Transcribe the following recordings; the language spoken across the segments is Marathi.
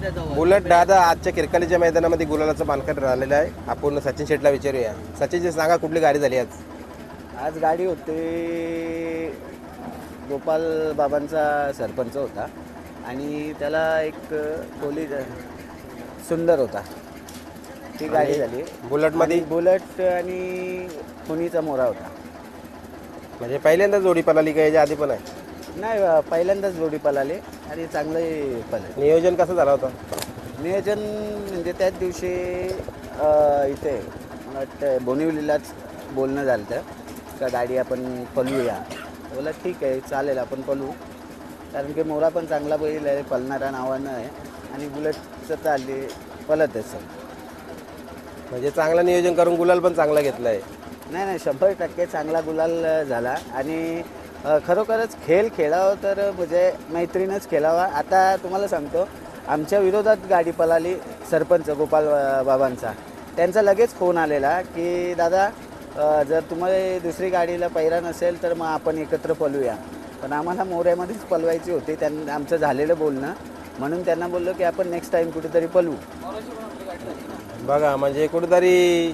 बुलेट दादा आजच्या किरकालीच्या मैदानामध्ये गुलालाचं मानकरी राहिलेलं आहे. आपण सचिन शेटला विचारूया. सचिनजी सांगा, कुठली गाडी झाली आज? आज गाडी होती गोपाल बाबांचा सरपंच होता आणि त्याला एक कोली सुंदर होता, ती गाडी झाली. बुलेटमध्ये बुलेट आणि पुणीचा मोरा होता. म्हणजे पहिल्यांदा जोडी पळाली का याच्या आधी पण आहे? नाही, पहिल्यांदाच जोडी पळाली आणि चांगलंही पळाली. नियोजन कसं झालं होतं? नियोजन म्हणजे त्याच दिवशी इथे मला वाटतं बोनिवलीलाच बोलणं झालं होतं का गाडी आपण पळवूया. बोला ठीक आहे, चालेल आपण पळवू, कारण की मोरा पण चांगला बैल आहे, पळणारा नावानं आहे आणि बुलेटचं चालले पळत आहे सर. म्हणजे चांगलं नियोजन करून गुलाल पण चांगला घेतला आहे. नाही, 100% चांगला गुलाल झाला आणि खरोखरच खेळ खेळावं तर म्हणजे मैत्रीणच खेळावा. आता तुम्हाला सांगतो, आमच्या विरोधात गाडी पळाली सरपंच गोपाल बाबांचा. त्यांचा लगेच फोन आलेला की दादा, जर तुम्हाला दुसरी गाडीला पैरा नसेल तर मग आपण एकत्र पळूया. पण आम्हाला मोऱ्यामध्येच पळवायची होती. आमचं झालेलं बोलणं, म्हणून त्यांना बोललो की आपण नेक्स्ट टाईम कुठेतरी पळवू. बघा, म्हणजे कुठेतरी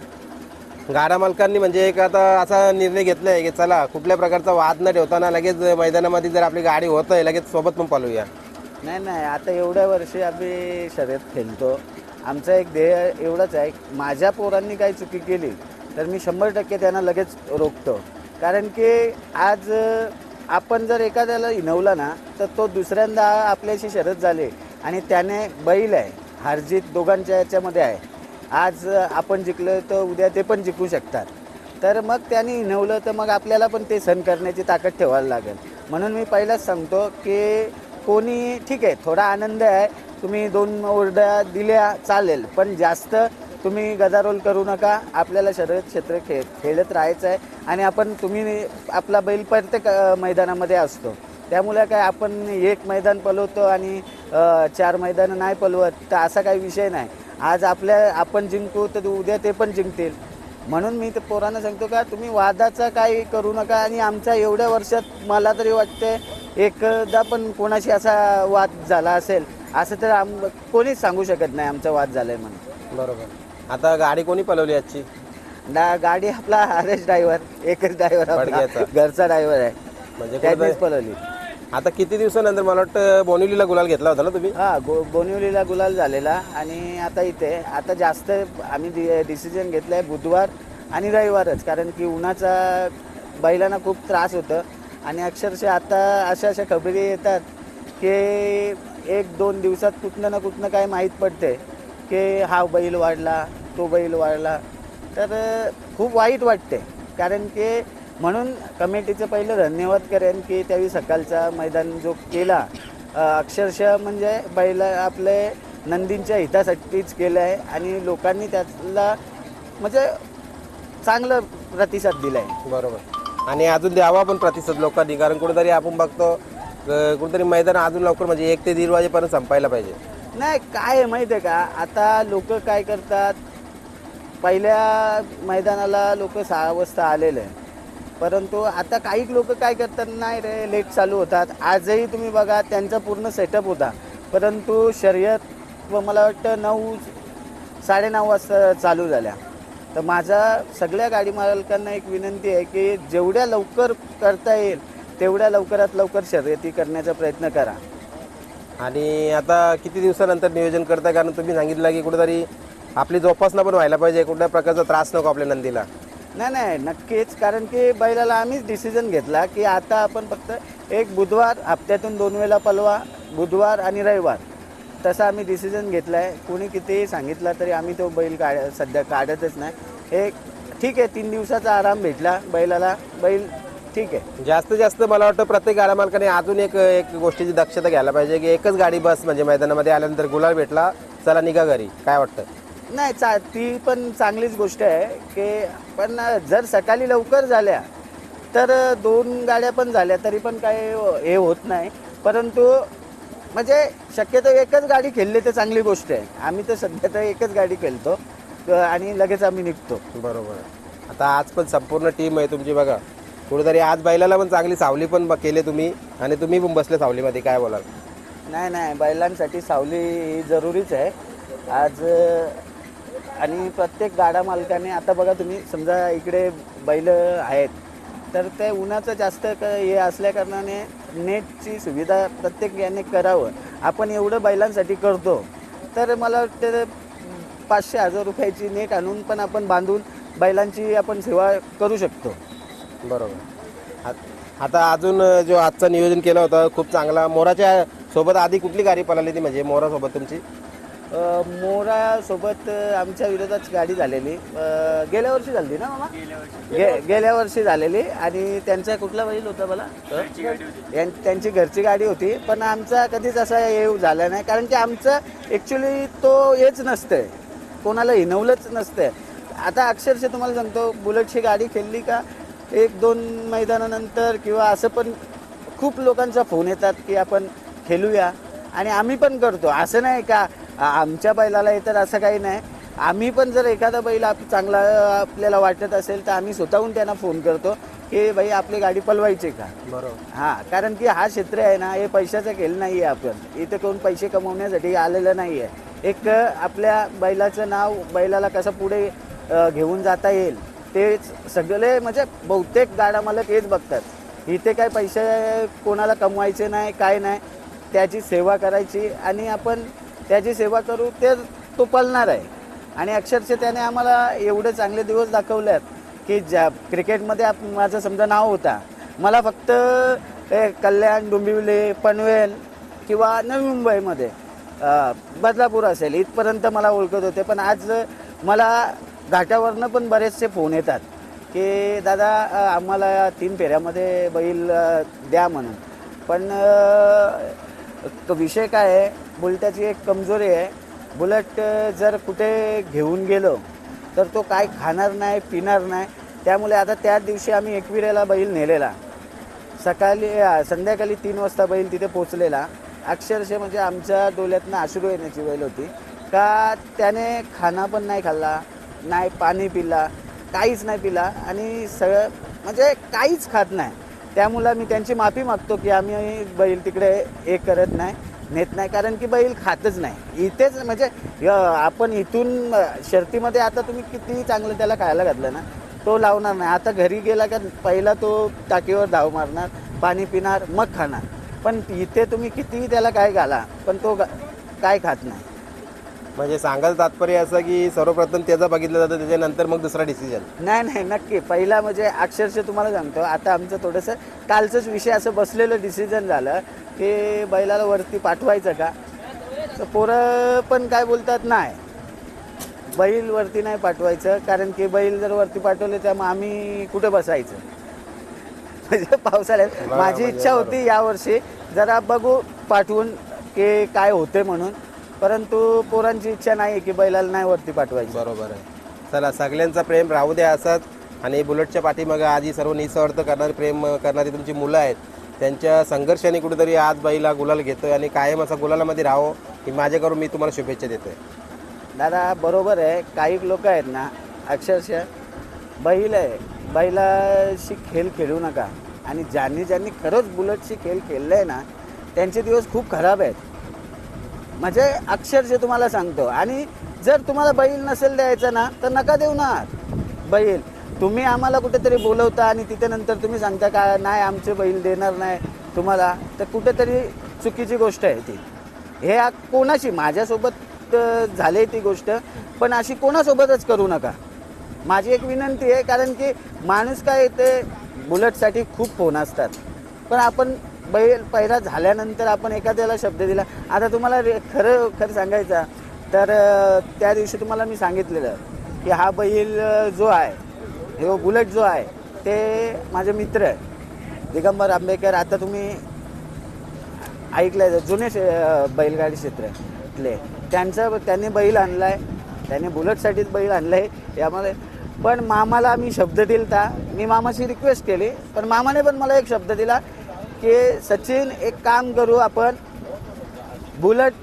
गाडा मालकांनी म्हणजे एक आता असा निर्णय घेतला आहे की चला, कुठल्या प्रकारचा वाद न ठेवताना लगेच मैदानामध्ये जर आपली गाडी होत आहे लगेच सोबत पण पळवूया. नाही, आता एवढ्या वर्षी आम्ही शर्यत खेळतो. आमचं एक ध्येय एवढंच आहे, माझ्या पोरांनी काही चुकी केली तर मी 100% त्यांना लगेच रोखतो. कारण की आज आपण जर एखाद्याला हिनवला ना तर तो दुसऱ्यांदा आपल्याशी शर्यत झाली आणि त्याने बैल आहे, हारजीत दोघांच्या याच्यामध्ये आहे. आज आपण जिंकलो तर उद्या ते पण जिंकू शकतात. तर मग त्यांनी हिनवलं तर मग आपल्याला पण ते सहन करण्याची ताकद ठेवायला लागेल. म्हणून मी पहिलाच सांगतो की कोणी ठीक आहे, थोडा आनंद आहे, तुम्ही 2 ओरड्या दिल्या चालेल, पण जास्त तुम्ही गदारोल करू नका. आपल्याला शर्यत क्षेत्र खेळत राहायचं आहे आणि तुम्ही आपला बैल प्रत्येक मैदानामध्ये असतो. त्यामुळे काय आपण एक मैदान पळवतो आणि 4 मैदानं नाही पळवत तर असा काही विषय नाही. आज आपण जिंकू तर उद्या ते पण जिंकतील. म्हणून मी तर पोरांना सांगतो का तुम्ही वादाचा काही करू नका. आणि आमच्या एवढ्या वर्षात मला तरी वाटते एकदा पण कोणाशी असा वाद झाला असेल असं तर कोणीच सांगू शकत नाही आमचा वाद झाला आहे म्हणून. बरोबर. आता गाडी कोणी पळवली आजची? गाडी आपला आरेश ड्रायव्हर, एकच ड्रायव्हर, घरचा ड्रायव्हर आहे, म्हणजे त्यानेच पळवली. आता किती दिवसानंतर मला वाटतं बोनिवलीला गुलाल घेतला होता ना तुम्ही? बोनिवलीला गुलाल झालेला आणि आता इथे आता जास्त आम्ही डिसिजन घेतलं आहे बुधवार आणि रविवारच. कारण की उन्हाचा बैलांना खूप त्रास होतं आणि अक्षरशः आता अशा खबरी येतात की 1-2 दिवसात कुठनं ना कुठनं काय माहीत पडते की हा बैल वाढला, तो बैल वाढला, तर खूप वाईट वाटते. कारण की म्हणून कमिटीचं पहिलं धन्यवाद करेन की त्यावेळी सकाळचा मैदान जो केला, अक्षरशः म्हणजे बैल आपले नंदींच्या हितासाठीच केलं आहे आणि लोकांनी त्याला म्हणजे चांगलं प्रतिसाद दिला आहे. बरोबर. आणि अजून द्यावा पण प्रतिसाद लोकांनी, कारण कुठेतरी आपण बघतो कुठेतरी मैदान अजून लवकर म्हणजे 1 ते 1:30 वाजेपर्यंत संपायला पाहिजे. नाही, काय आहे माहिती आहे का, आता लोक काय करतात, पहिल्या मैदानाला लोक 6 वाजता आलेले आहे, परंतु आता काही लोक काय करतात, नाही रे लेट चालू होतात. आजही तुम्ही बघा त्यांचा पूर्ण सेटअप होता, परंतु शर्यत मला वाटतं 9-9:30 वाजता चालू झाल्या. तर माझा सगळ्या गाडी मालकांना एक विनंती आहे की जेवढ्या लवकर करता येईल तेवढ्या लवकरात लवकर शर्यती करण्याचा प्रयत्न करा. आणि आता किती दिवसानंतर नियोजन करता? कारण तुम्ही सांगितलं की कुठेतरी आपली जोपासना पण व्हायला पाहिजे, कुठल्या प्रकारचा त्रास नको आपल्या नंदीला. नाही, नक्कीच. कारण की बैलाला आम्हीच डिसिजन घेतला की आता आपण फक्त एक बुधवार हप्त्यातून 2 वेळा पळवा, बुधवार आणि रविवार, तसा आम्ही डिसिजन घेतला आहे. कोणी कितीही सांगितलं तरी आम्ही तो बैल सध्या काढतच नाही. एक ठीक आहे, 3 दिवसाचा आराम भेटला बैलाला, बैल ठीक आहे. जास्तीत जास्त मला वाटतं प्रत्येक गाड्या मालकाने अजून एक गोष्टीची दक्षता घ्यायला पाहिजे की एकच गाडी बस, म्हणजे मैदानामध्ये आल्यानंतर गुलाल भेटला, चला निघा घरी. काय वाटतं? नाही, ती पण चांगलीच गोष्ट आहे की, पण जर सकाळी लवकर झाल्या तर 2 गाड्या पण झाल्या तरी पण काय हे होत नाही. परंतु म्हणजे शक्यतो एकच गाडी खेळली तर चांगली गोष्ट आहे. आम्ही तर सध्या तर एकच गाडी खेळतो आणि लगेच आम्ही निघतो. बरोबर. आता आज पण संपूर्ण टीम आहे तुमची बघा, कुठेतरी आज बैलाला पण चांगली सावली पण केली तुम्ही आणि तुम्ही पण बसले सावलीमध्ये. काय बोलाल? नाही नाही, बैलांसाठी सावली ही जरुरीच आहे आज. आणि प्रत्येक गाडा मालकाने आता बघा तुम्ही, समजा इकडे बैल आहेत तर ते उन्हाचं जास्त हे असल्या कारणाने नेटची सुविधा प्रत्येक याने करावं. आपण एवढं बैलांसाठी करतो तर मला वाटतं 500-1000 रुपयाची नेट आणून पण आपण बांधून बैलांची आपण सेवा करू शकतो. बरोबर. आता अजून जो आजचं नियोजन केलं होतं खूप चांगला. मोराच्या सोबत आधी कुठली गाडी पळाली ती, म्हणजे मोरासोबत तुमची? मोरासोबत आमच्या विरोधात गाडी झालेली गेल्या वर्षी झाली ना मामा? गेल्या वर्षी झालेली. आणि त्यांचा कुठला बैल होता मला? त्यांची घरची गाडी होती. पण आमचा कधीच असा हे झाला नाही, कारण की आमचं ॲक्च्युली तो हेच नसतं, कोणाला हिनवलंच नसतं. आता अक्षरशः तुम्हाला सांगतो, बुलेटची गाडी खेळली का 1-2 मैदानानंतर किंवा असं पण खूप लोकांचा फोन येतात की आपण खेळूया, आणि आम्ही पण करतो. असं नाही का आमच्या बैलाला येतात असं काही नाही. आम्ही पण जर एखादा बैल चांगला आपल्याला वाटत असेल तर आम्ही स्वतःहून त्यांना फोन करतो की बाई आपली गाडी पळवायची का. बरोबर. हां, कारण की हा क्षेत्र आहे ना, हे पैशाचा खेळ नाही आहे. आपण इथं कोण पैसे कमवण्यासाठी आलेलं नाही आहे. एक आपल्या बैलाचं नाव, बैलाला कसं पुढे घेऊन जाता येईल तेच सगळे, म्हणजे बहुतेक गाडा मालक हेच बघतात. इथे काय पैसे कोणाला कमवायचे नाही, काय नाही, त्याची सेवा करायची आणि आपण त्याची सेवा करू, ते तो पळणार आहे. आणि अक्षरशः त्याने आम्हाला एवढे चांगले दिवस दाखवले की ज्या क्रिकेटमध्ये माझं समजा नाव होता, मला फक्त कल्याण, डोंबिवली, पनवेल किंवा नवी मुंबईमध्ये बदलापूर असेल इथपर्यंत मला ओळखत होते. पण आज मला घाटावरनं पण बरेचसे फोन येतात की दादा आम्हाला 3 फेऱ्यामध्ये बैल द्या म्हणून. पण विषय काय आहे, बुलेटाची एक कमजोरी आहे. बुलेट जर कुठे घेऊन गेलो तर तो काय खाणार नाही, पिणार नाही. त्यामुळे आता त्याच दिवशी आम्ही एकविरेला बैल नेलेला, संध्याकाळी 3 वाजता बैल तिथे पोचलेला. अक्षरशः म्हणजे आमच्या डोळ्यातनं अश्रू येण्याची वेळ होती का त्याने खाना पण नाही खाल्ला, नाही पाणी पिला, काहीच नाही पिला आणि सगळं म्हणजे काहीच खात नाही. त्यामुळं मी त्यांची माफी मागतो की आम्ही बैल तिकडे एक करत नाही, नेत नाही, कारण की बैल खातच नाही. इथेच म्हणजे आपण इथून शर्तीमध्ये आता तुम्ही किती चांगलं त्याला खायला घातलं ना, तो लावणार नाही. आता घरी गेला का पहिला तो टाकीवर धाव मारणार, पाणी पिणार, मग खाणार. पण इथे तुम्ही कितीही त्याला काय घाला पण तो काय खात नाही. म्हणजे सांगायचं तात्पर्य असं की सर्वप्रथम त्याचं बघितलं जातं, त्याच्यानंतर मग दुसरा डिसिजन. नाही नक्की. पहिला म्हणजे अक्षरशः तुम्हाला सांगतो, आता आमचं थोडंसं कालचंच विषय असं बसलेलं डिसिजन झालं की बैलाला वरती पाठवायचं का. तर पोरं पण काय बोलतात, नाही बैल वरती नाही पाठवायचं, कारण की बैल जर वरती पाठवले तर मग आम्ही कुठे बसायचं. म्हणजे पावसाळ्यात माझी इच्छा होती यावर्षी जरा बघू पाठवून की काय होते म्हणून, परंतु पोरांची इच्छा नाही की बैलाला नाही वरती पाठवायची. बरोबर आहे. चला, सगळ्यांचा प्रेम राहू द्या असंच. आणि बुलेटच्या पाठीमागे आधी सर्व निस्वार्थ करणारे, प्रेम करणारी तुमची मुलं आहेत, त्यांच्या संघर्षाने कुठेतरी आज बैला गुलाल घेतोय आणि कायम असा गुलालामध्ये राहो ही माझ्याकडून मी तुम्हाला शुभेच्छा देतोय. दादा बरोबर आहे. काही लोक आहेत ना, अक्षरशः बैल आहे, बैलाशी खेळ खेळू नका. आणि ज्यांनी खरंच बुलेटशी खेळ खेळलं आहे ना, त्यांचे दिवस खूप खराब आहेत. म्हणजे अक्षरशः तुम्हाला सांगतो. आणि जर तुम्हाला बैल नसेल द्यायचा ना तर नका देऊ ना बैल. तुम्ही आम्हाला कुठेतरी बोलवता आणि तिथे नंतर तुम्ही सांगता का नाही आमचे बैल देणार नाही तुम्हाला, तर कुठेतरी चुकीची गोष्ट आहे ती. हे कोणाशी, माझ्यासोबत झाले ती गोष्ट, पण अशी कोणासोबतच करू नका. माझी एक विनंती आहे, कारण की माणूस काय ते बुलेटसाठी खूप फोन असतात, पण आपण बैल पहिला झाल्यानंतर आपण एखाद्याला शब्द दिला. आता तुम्हाला खरं सांगायचा तर त्या दिवशी तुम्हाला मी सांगितलेलं की हा बैल जो आहे, हे बुलेट जो आहे ते माझे मित्र आहे दिगंबर आंबेकर. आता तुम्ही ऐकलं जुने बैलगाडी क्षेत्रातले, त्यांनी बैल आणला आहे, त्याने बुलेटसाठीच बैल आणलं आहे यामध्ये. पण मामाला मी शब्द दिला, मी मामाशी रिक्वेस्ट केली, पण मामाने पण मला एक शब्द दिला की सचिन एक काम करू आपण, बुलेट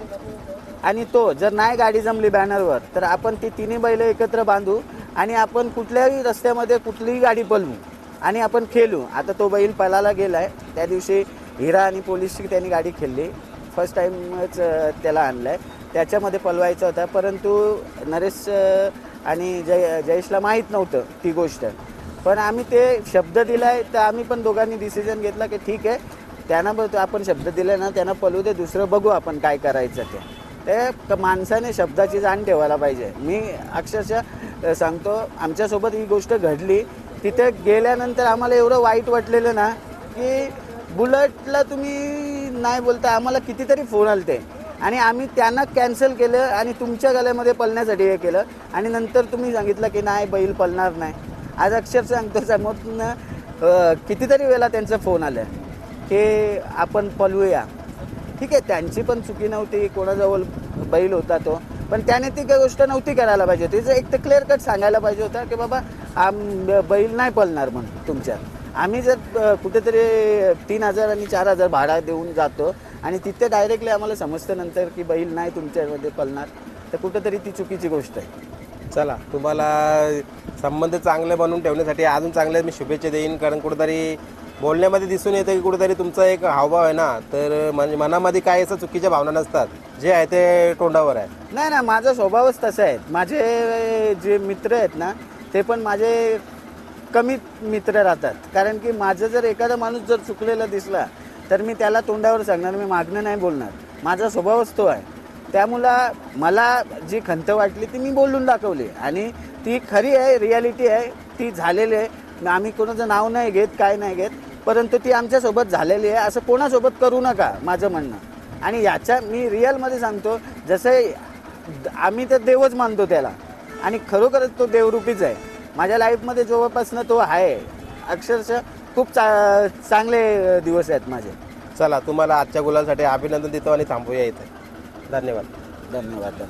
आणि तो जर नाही गाडी जमली बॅनरवर तर आपण ती तिन्ही बैल एकत्र बांधू आणि आपण कुठल्याही रस्त्यामध्ये कुठलीही गाडी पळवू आणि आपण खेळू. आता तो बैल पळायला गेला आहे. त्या दिवशी हिरा आणि पोलिसची त्यांनी गाडी खेळली, फर्स्ट टाईमच त्याला आणलं आहे. त्याच्यामध्ये पलवायचा होता, परंतु नरेश आणि जयेशला माहीत नव्हतं ती गोष्ट. पण आम्ही ते शब्द दिला आहे, तर आम्ही पण दोघांनी डिसिजन घेतला की ठीक आहे, त्यांना आपण शब्द दिले ना, त्यांना पलू दे, दुसरं बघू आपण काय करायचं ते माणसाने शब्दाची जाण ठेवायला पाहिजे. मी अक्षरशः सांगतो, आमच्यासोबत ही गोष्ट घडली. तिथे गेल्यानंतर आम्हाला एवढं वाईट वाटलेलं ना, की बुलेटला तुम्ही नाही बोलता, आम्हाला कितीतरी फोन आले ते, आणि आम्ही त्यांना कॅन्सल केलं आणि तुमच्या गळ्यामध्ये पळण्यासाठी हे केलं, आणि नंतर तुम्ही सांगितलं की नाही बैल पळणार नाही. आज अक्षरशः सांगतो, समोरनं कितीतरी वेळा त्यांचा फोन आला की आपण पळवूया. ठीक आहे, त्यांची पण चुकी नव्हती, कोणाजवळ बैल होता तो, पण त्याने ती काही गोष्ट नव्हती करायला पाहिजे होती. एक तर क्लिअर कट सांगायला पाहिजे होता की बाबा बैल नाही पळणार म्हणून तुमच्या. आम्ही जर कुठेतरी 3,000 आणि 4,000 भाडा देऊन जातो आणि तिथे डायरेक्टली आम्हाला समजतं नंतर की बैल नाही तुमच्यामध्ये पळणार, तर कुठेतरी ती चुकीची गोष्ट आहे. चला, तुम्हाला संबंध चांगले बनवून ठेवण्यासाठी अजून चांगले मी शुभेच्छा देईन. कारण कुठेतरी बोलण्यामध्ये दिसून येतं की कुठेतरी तुमचा एक हावभाव आहे ना, तर म्हणजे मनामध्ये काय असं चुकीच्या भावना नसतात, जे आहे ते तोंडावर आहे. नाही ना, माझा स्वभावच तसा आहे. माझे जे मित्र आहेत ना, ते पण माझे कमी मित्र राहतात. कारण की माझं जर एखादा माणूस जर चुकलेला दिसला तर मी त्याला तोंडावर सांगणार, मी मागणं नाही बोलणार. माझा स्वभावच तो आहे. त्यामुळं मला जी खंत वाटली ती मी बोलून दाखवली, आणि ती खरी आहे, रियालिटी आहे, ती झालेली आहे. आम्ही कोणाचं नाव नाही घेत, काय नाही घेत, परंतु ती आमच्यासोबत झालेली आहे. असं कोणासोबत करू नका, माझं म्हणणं. आणि याच्या मी रिअलमध्ये सांगतो, जसं आम्ही तर देवच मानतो त्याला, आणि खरोखरच तो देवरूपीच आहे. माझ्या लाईफमध्ये जवळपासनं तो आहे. अक्षरशः खूप चांगले दिवस आहेत माझे. चला, तुम्हाला आजच्या गुलालसाठी अभिनंदन देतो आणि थांबूया इथे. धन्यवाद. धन्यवाद.